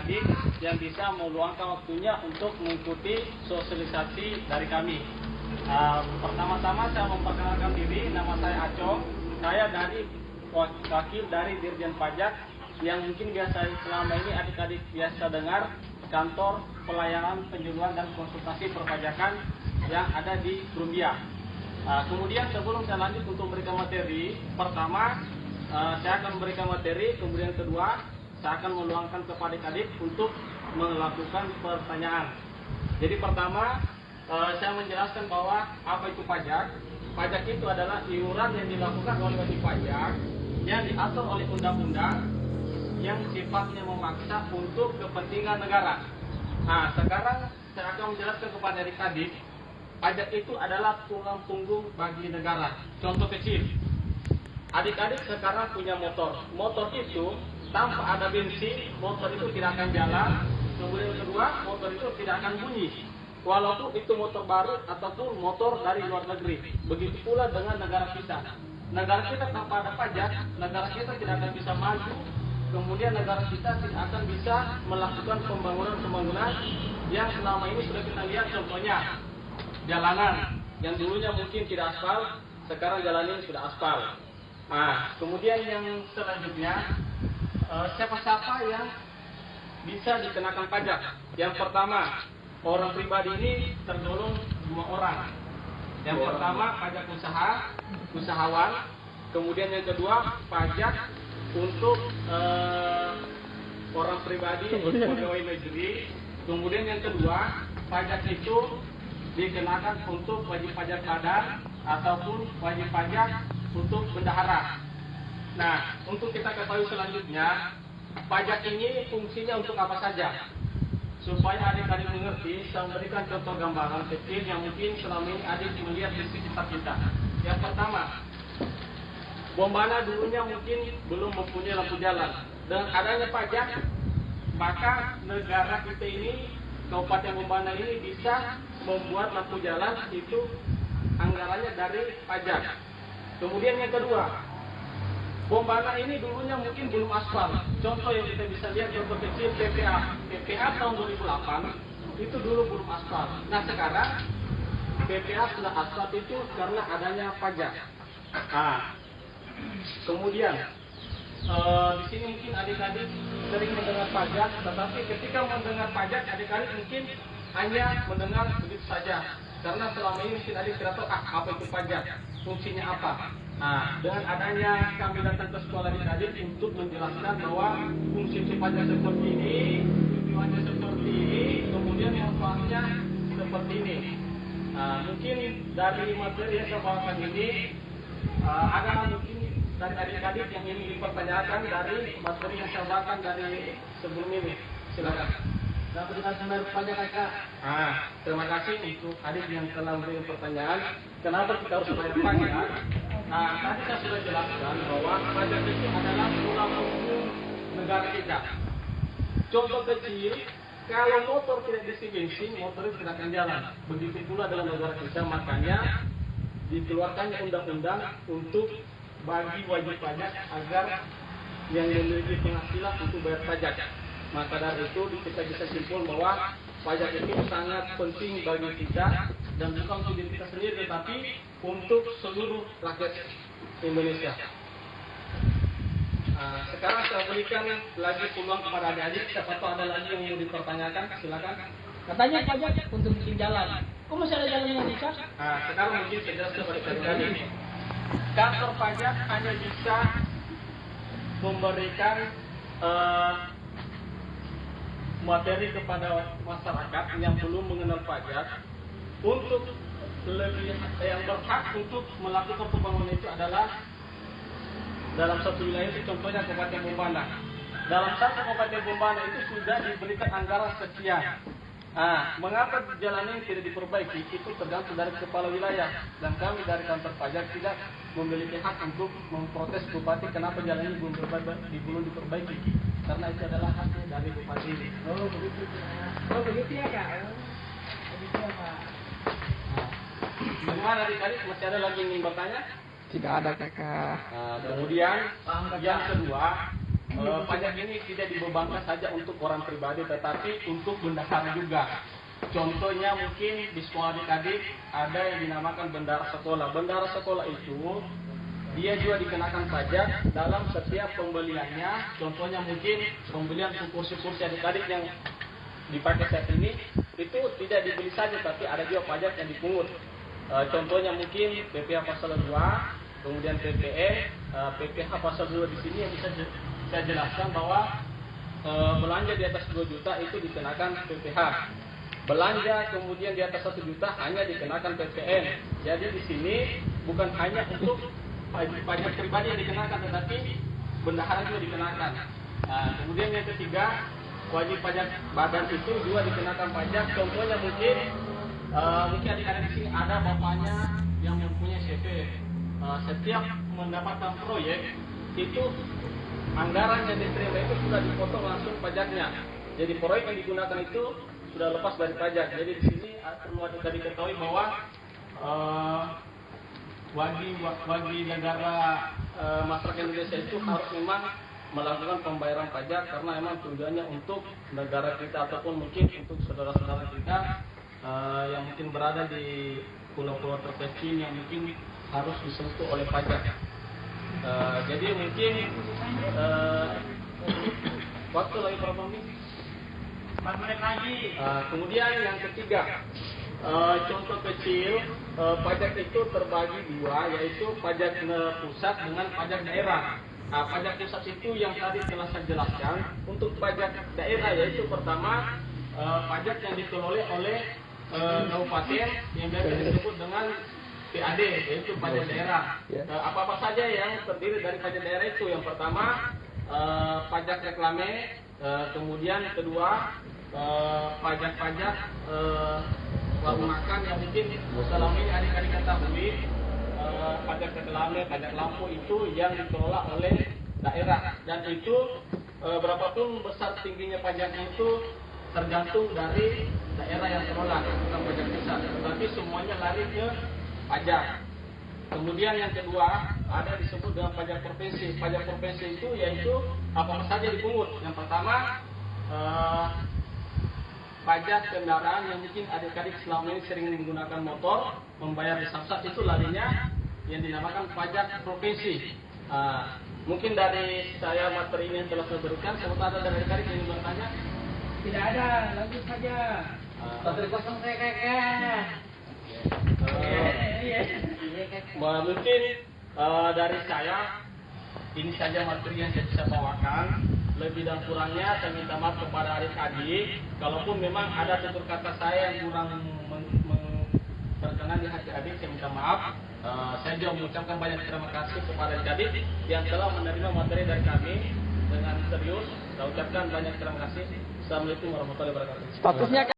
adik yang bisa meluangkan waktunya untuk mengikuti sosialisasi dari kami. Pertama-tama saya memperkenalkan diri, nama saya Aco. Saya dari wakil dari Dirjen Pajak yang mungkin biasa selama ini adik-adik biasa dengar, kantor pelayanan penjualan dan konsultasi perpajakan yang ada di Rumbia. Kemudian sebelum saya lanjut untuk memberikan materi, pertama saya akan memberikan materi, kemudian kedua saya akan meluangkan kepada adik-adik untuk melakukan pertanyaan. Jadi pertama saya menjelaskan bahwa apa itu pajak. Pajak itu adalah iuran yang dilakukan oleh wajib pajak yang diatur oleh undang-undang yang sifatnya memaksa untuk kepentingan negara. Nah, sekarang saya akan menjelaskan kepada adik-adik, pajak itu adalah tulang punggung bagi negara. Contoh kecil, adik-adik sekarang punya motor. Motor itu tanpa ada bensin, motor itu tidak akan jalan. Kemudian kedua, motor itu tidak akan bunyi, walaupun itu motor baru ataupun motor dari luar negeri. Begitu pula dengan negara kita. Negara kita tanpa ada pajak, negara kita tidak akan bisa maju. Kemudian negara kita tidak akan bisa melakukan pembangunan-pembangunan yang selama ini sudah kita lihat. Contohnya jalanan yang dulunya mungkin tidak aspal, sekarang jalan ini sudah aspal. Nah, kemudian yang selanjutnya, siapa-siapa yang bisa dikenakan pajak? Yang pertama, orang pribadi ini tergolong dua orang. Yang pertama pajak usahawan. Kemudian yang kedua pajak untuk orang pribadi pegawai negeri. Kemudian yang kedua pajak itu dikenakan untuk wajib pajak badan ataupun wajib pajak untuk bendahara. Nah, untuk kita ketahui selanjutnya, pajak ini fungsinya untuk apa saja? Supaya adik-adik mengerti, saya memberikan contoh gambaran kecil yang mungkin selama ini adik melihat di sekitar kita. Yang pertama, Bombana dulunya mungkin belum mempunyai lampu jalan. Dengan adanya pajak, maka negara kita ini, Kabupaten Bombana ini bisa membuat lampu jalan itu anggarannya dari pajak. Kemudian yang kedua, Bombana ini dulunya mungkin belum aspal. Contoh yang kita bisa lihat, contoh kecil PPA. PPA tahun 2008 itu dulu belum aspal. Nah sekarang PPA sudah aspal itu karena adanya pajak. Nah, kemudian di sini mungkin adik-adik sering mendengar pajak, tetapi ketika mendengar pajak adik-adik mungkin hanya mendengar begitu saja. Karena selama ini mungkin adik tidak tahu apa itu pajak, fungsinya apa. Nah, dengan adanya kami datang ke sekolah adik-adik untuk menjelaskan bahwa fungsi pajak seperti ini, tujuannya seperti ini, kemudian manfaatnya seperti ini. Nah, mungkin dari materi yang saya bawakan ini, ada mungkin dari adik-adik yang ingin dipertanyakan dari materi yang saya bawakan dari sebelum ini. Silakan. Dapat dibayar pajak kakak. Terima kasih untuk adik yang telah memberikan pertanyaan. Kenapa kita harus bayar pajak? Nah, tadi saya sudah jelaskan bahwa pajak itu adalah tulang punggung negara kita. Contoh kecil, kalau motor tidak diisi bensin, motor itu tidak akan jalan. Begitu pula dalam negara kita, makanya dikeluarkannya undang-undang untuk bagi wajib pajak agar yang memiliki penghasilan untuk bayar pajak. Maka dari itu kita bisa simpul bahwa pajak itu sangat penting bagi kita dan bukan untuk diri kita sendiri, tetapi untuk seluruh rakyat Indonesia. Sekarang saya berikan lagi peluang kepada adik-adik. Siapa tahu ada lagi yang mau dipertanyakan, silakan. Katanya pajak untuk bikin jalan. Kok masih ada jalan yang rusak? Sekarang mungkin saya jelaskan kepada adik-adik. Kantor pajak hanya bisa memberikan materi kepada masyarakat yang belum mengenal pajak. Untuk lebih yang berhak untuk melakukan pembangunan itu adalah dalam satu wilayah itu, contohnya Kabupaten Bombana. Dalam satu Kabupaten Bombana itu sudah diberikan anggaran sekian. Mengapa jalan ini tidak diperbaiki? Itu tergantung dari kepala wilayah, dan kami dari kantor pajak tidak memiliki hak untuk memprotes bupati kenapa jalan ini belum diperbaiki, karena itu adalah hak dari bupati. Oh begitu ya kak. Begitu ya pak. Bagaimana adik-adik, masih ada lagi yang ingin bertanya? Tidak ada kakak. Kemudian yang kedua, pajak ini tidak dibebankan saja untuk orang pribadi, tetapi untuk bendahara juga. Contohnya mungkin di sekolah adik-adik ada yang dinamakan bendahara sekolah. Bendahara sekolah itu dia juga dikenakan pajak dalam setiap pembeliannya. Contohnya mungkin pembelian kursi-kursi adik-adik yang dipakai saat ini itu tidak dibeli saja, tapi ada juga pajak yang dipungut. Contohnya mungkin PPh pasal 2, kemudian PPE, PPh pasal 2 di sini yang bisa saya jelaskan bahwa belanja di atas 2 juta itu dikenakan PPh. Belanja kemudian di atas 1 juta hanya dikenakan PPN. Jadi di sini bukan hanya untuk pajak pribadi yang dikenakan, tetapi bendahara juga dikenakan. Kemudian yang ketiga, wajib pajak badan itu juga dikenakan pajak. Contohnya mungkin adik-adik di sini ada bapaknya yang mempunyai CV. Setiap mendapatkan proyek itu anggaran yang diterima itu sudah dipotong langsung pajaknya. Jadi proyek yang digunakan itu sudah lepas dari pajak. Jadi di sini perlu adik-adik ketahui bahwa bagi negara masyarakat Indonesia itu harus memang melakukan pembayaran pajak karena memang tujuannya untuk negara kita ataupun mungkin untuk saudara-saudara kita yang mungkin berada di pulau-pulau terpencil yang mungkin harus disentuh oleh pajak. Jadi mungkin waktu lagi berapa menit? 4 menit lagi. Kemudian yang ketiga, contoh kecil, pajak itu terbagi dua, yaitu pajak pusat dengan pajak daerah. Pajak pusat itu yang tadi telah saya jelaskan. Untuk pajak daerah yaitu pertama pajak yang dikelola oleh kabupaten yang biasa disebut dengan PAD, yaitu pajak daerah. Apa-apa saja yang terdiri dari pajak daerah itu? Yang pertama pajak reklame, kemudian kedua pajak-pajak warung makan yang mungkin selama ini adik-adik ketahui. Pajak reklame, pajak lampu itu yang dikelola oleh daerah, dan itu berapapun besar tingginya pajaknya itu tergantung dari daerah yang kelola, bukan pajak pusat, tetapi semuanya lari ke pajak. Kemudian yang kedua ada disebut dengan pajak provinsi. Pajak provinsi itu yaitu apa saja dipungut. Yang pertama pajak kendaraan yang mungkin adik-adik selama ini sering menggunakan motor, membayar di Samsat, itu larinya yang dinamakan pajak provinsi. Mungkin dari saya materi ini yang telah saya berikan, sementara ada dari adik-adik yang ingin bertanya? Tidak ada, lanjut saja. Materi kosong saya kakak. Mungkin dari saya ini saja materi yang saya bisa bawakan. Lebih dan kurangnya saya minta maaf kepada adik-adik. Kalaupun memang ada tutur kata saya yang kurang berkenan di hati adik, saya minta maaf. Saya juga mengucapkan banyak terima kasih kepada adik-adik yang telah menerima materi dari kami dengan serius. Saya ucapkan banyak terima kasih. Assalamualaikum warahmatullahi wabarakatuh.